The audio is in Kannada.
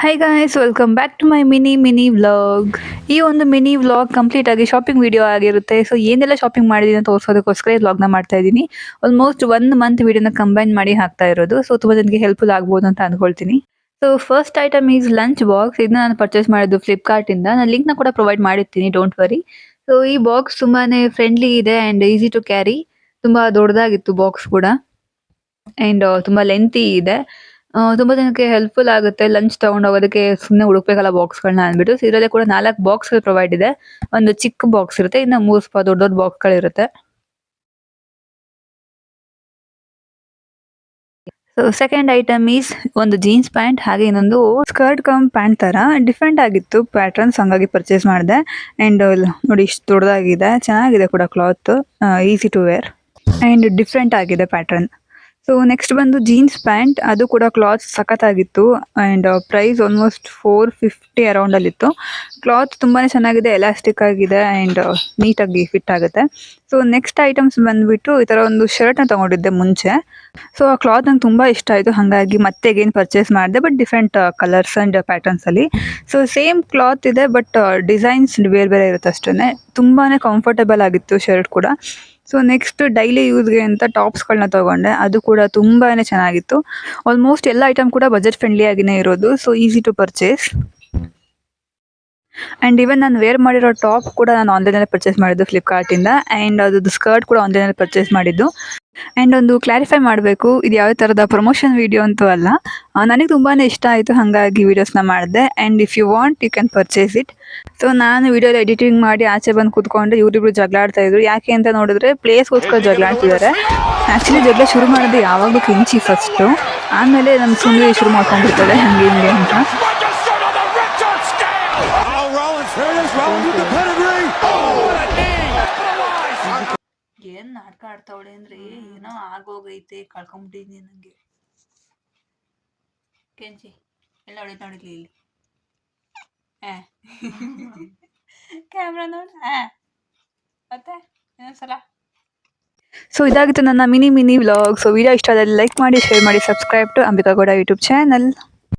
Hi guys, welcome back to my mini vlog. ಈ ಒಂದು ಮಿನಿ ವ್ಲಾಗ್ ಕಂಪ್ಲೀಟ್ ಆಗಿ ಶಾಪಿಂಗ್ ವಿಡಿಯೋ ಆಗಿರುತ್ತೆ. ಸೊ ಏನೆಲ್ಲ ಶಾಪಿಂಗ್ ಮಾಡಿದೀನಿ ಅಂತ ತೋರಿಸೋದಕ್ಕೋಸ್ಕರ ಈ ವ್ಲಾಗ್ನ ಮಾಡ್ತಾ ಇದ್ದೀನಿ. ಆಲ್ಮೋಸ್ಟ್ 1 ಮಂತ್ ವಿಡಿಯೋನ ಕಂಬೈನ್ ಮಾಡಿ ಹಾಕ್ತಾ ಇರೋದು. ಸೊ ತುಂಬ ಜನಕ್ಕೆ ಹೆಲ್ಪ್ಫುಲ್ ಆಗ್ಬೋದು ಅಂತ ಅನ್ಕೊಳ್ತೀನಿ. So first item is lunch box. ಇದನ್ನ ನಾನು ಪರ್ಚೇಸ್ ಮಾಡಿದ್ದು ಫ್ಲಿಪ್ಕಾರ್ಟ್ ಇಂದ. ನಾನು ಲಿಂಕ್ನ ಕೂಡ ಪ್ರೊವೈಡ್ ಮಾಡಿರ್ತೀನಿ, ಡೋಂಟ್ ವರಿ. ಸೊ ಈ ಬಾಕ್ಸ್ ತುಂಬಾನೇ ಫ್ರೆಂಡ್ಲಿ ಇದೆ ಅಂಡ್ ಈಸಿ ಟು ಕ್ಯಾರಿ. ತುಂಬಾ ದೊಡ್ಡದಾಗಿತ್ತು ಬಾಕ್ಸ್ ಕೂಡ ಅಂಡ್ ತುಂಬಾ ಲೆಂತಿ ಇದೆ. ತುಂಬಾ ಜನಕ್ಕೆ ಹೆಲ್ಪ್ಫುಲ್ ಆಗುತ್ತೆ ಲಂಚ್ ತಗೊಂಡು ಹೋಗೋದಕ್ಕೆ. ಸುಮ್ಮನೆ ಹುಡುಕ್ಬೇಕಲ್ಲ ಬಾಕ್ಸ್ಗಳನ್ನ ಅಂದ್ಬಿಟ್ಟು. ಸೊ ಇದರಲ್ಲಿ ಕೂಡ 4 ಬಾಕ್ಸ್ ಪ್ರೊವೈಡ್ ಇದೆ. ಒಂದು ಚಿಕ್ಕ ಬಾಕ್ಸ್ ಇರುತ್ತೆ, ಇನ್ನು 3 ಸ್ವಲ್ಪ ದೊಡ್ಡ ದೊಡ್ಡ ಬಾಕ್ಸ್ಗಳಿರುತ್ತೆ. ಸೊ ಸೆಕೆಂಡ್ ಐಟಮ್ ಈಸ್ ಒಂದು ಜೀನ್ಸ್ ಪ್ಯಾಂಟ್, ಹಾಗೆ ಇನ್ನೊಂದು ಸ್ಕರ್ಟ್ ಕಮ್ ಪ್ಯಾಂಟ್ ತರ ಡಿಫ್ರೆಂಟ್ ಆಗಿತ್ತು ಪ್ಯಾಟರ್ನ್ಸ್, ಹಂಗಾಗಿ ಪರ್ಚೇಸ್ ಮಾಡಿದೆ. ಅಂಡ್ ನೋಡಿ ಇಷ್ಟು ದೊಡ್ಡದಾಗಿದೆ, ಚೆನ್ನಾಗಿದೆ ಕೂಡ cloth, easy to wear and different ಆಗಿದೆ ಪ್ಯಾಟರ್ನ್. ಸೊ ನೆಕ್ಸ್ಟ್ ಬಂದು ಜೀನ್ಸ್ ಪ್ಯಾಂಟ್, ಅದು ಕೂಡ ಕ್ಲಾತ್ ಸಖತ್ತಾಗಿತ್ತು ಅಂಡ್ ಪ್ರೈಸ್ ಆಲ್ಮೋಸ್ಟ್ 450 ಅರೌಂಡ್ ಅಲ್ಲಿ ಇತ್ತು. ಕ್ಲಾತ್ ತುಂಬಾನೇ ಚೆನ್ನಾಗಿದೆ, ಎಲಾಸ್ಟಿಕ್ ಆಗಿದೆ ಅಂಡ್ ನೀಟಾಗಿ ಫಿಟ್ ಆಗುತ್ತೆ. ಸೊ ನೆಕ್ಸ್ಟ್ ಐಟಮ್ಸ್ ಬಂದ್ಬಿಟ್ಟು ಈ ತರ ಒಂದು ಶರ್ಟ್ ನ ತಗೊಂಡಿದ್ದೆ ಮುಂಚೆ. ಸೊ ಆ ಕ್ಲಾತ್ ನಂಗೆ ತುಂಬಾ ಇಷ್ಟ ಆಯ್ತು, ಹಾಗಾಗಿ ಮತ್ತೆ ಅಗೇನ್ ಪರ್ಚೇಸ್ ಮಾಡಿದೆ, but different colours and patterns ಅಲ್ಲಿ. ಸೊ ಸೇಮ್ ಕ್ಲಾತ್ ಇದೆ, ಬಟ್ ಡಿಸೈನ್ಸ್ ಬೇರೆ ಬೇರೆ ಇರುತ್ತೆ ಅಷ್ಟೇ. ತುಂಬಾನೇ ಕಂಫರ್ಟಬಲ್ ಆಗಿತ್ತು ಶರ್ಟ್ ಕೂಡ. ಸೊ ನೆಕ್ಸ್ಟ್ ಡೈಲಿ ಯೂಸ್ಗೆ ಅಂತ ಟಾಪ್ಸ್ಗಳನ್ನ ತಗೊಂಡೆ, ಅದು ಕೂಡ ತುಂಬಾನೇ ಚೆನ್ನಾಗಿತ್ತು. ಆಲ್ಮೋಸ್ಟ್ ಎಲ್ಲ ಐಟಮ್ ಕೂಡ ಬಜೆಟ್ ಫ್ರೆಂಡ್ಲಿ ಆಗಿನೇ ಇರೋದು, so easy to purchase. And even ನಾನು ವೇರ್ ಮಾಡಿರೋ ಟಾಪ್ ಕೂಡ ನಾನು ಆನ್ಲೈನಲ್ಲಿ ಪರ್ಚೇಸ್ ಮಾಡಿದ್ದು ಫ್ಲಿಪ್ಕಾರ್ಟ್ ಇಂದ. ಅಂಡ್ ಅದು ಸ್ಕರ್ಟ್ ಕೂಡ ಆನ್ಲೈನಲ್ಲಿ ಪರ್ಚೇಸ್ ಮಾಡಿದ್ದು. ಅಂಡ್ ಒಂದು ಕ್ಲಾರಿಫೈ ಮಾಡಬೇಕು, ಇದು ಯಾವ ಥರದ ಪ್ರಮೋಷನ್ ವಿಡಿಯೋ ಅಂತೂ ಅಲ್ಲ. ನನಗೆ ತುಂಬಾನೇ ಇಷ್ಟ ಆಯಿತು, ಹಾಗಾಗಿ ವಿಡಿಯೋಸ್ನ ಮಾಡಿದೆ. And if you want you can purchase it. So ನಾನು ವಿಡಿಯೋಲಿ ಎಡಿಟಿಂಗ್ ಮಾಡಿ ಆಚೆ ಬಂದು ಕೂತ್ಕೊಂಡೆ, ಇವರಿಬ್ರು ಜಗಳ ಆಡ್ತಾ ಇದ್ರು. ಯಾಕೆ ಅಂತ ನೋಡಿದ್ರೆ ಪ್ಲೇಸ್ಗೋಸ್ಕರ ಜಗಳ ಆಡ್ತಿದ್ದಾರೆ. ಆ್ಯಕ್ಚುಲಿ ಜಗಳ ಶುರು ಮಾಡಿದ್ರೆ ಯಾವಾಗಲೂ ಕಿಂಚಿ ಫಸ್ಟು, ಆಮೇಲೆ ನಮ್ಮ ಸುಂದರಿ ಶುರು ಮಾಡ್ಕೊಂಡ್ಬಿಡ್ತಾಳೆ ಹಂಗೆ ಹಿಂಗೆ ಅಂತ. ಏನ್ ನಾಟಕ ಆಡ್ತಾವಳೆ ಅಂದ್ರೆ ಏನೋ ಆಗೋಗೈತೆ, ಕಳ್ಕೊಂಬಿಟ್ಟಿದೀನಿ ನಂಗೆ. ಕೆಂಚಿ ಎಲ್ಲ ನೋಡಿದ್ಲಿ ಇಲ್ಲಿ ಕ್ಯಾಮ್ರಾ ನೋಡ ಮತ್ತೆ ಇನ್ನೊಂದ್ಸಲ. ಸೊ ಇದಾಗಿತ್ತು ನನ್ನ ಮಿನಿ ವ್ಲಾಗ್. ಸೊ ವಿಡಿಯೋ ಇಷ್ಟ ಆದಲ್ಲಿ ಲೈಕ್ ಮಾಡಿ, ಶೇರ್ ಮಾಡಿ, subscribe to Ambika Gowda YouTube channel.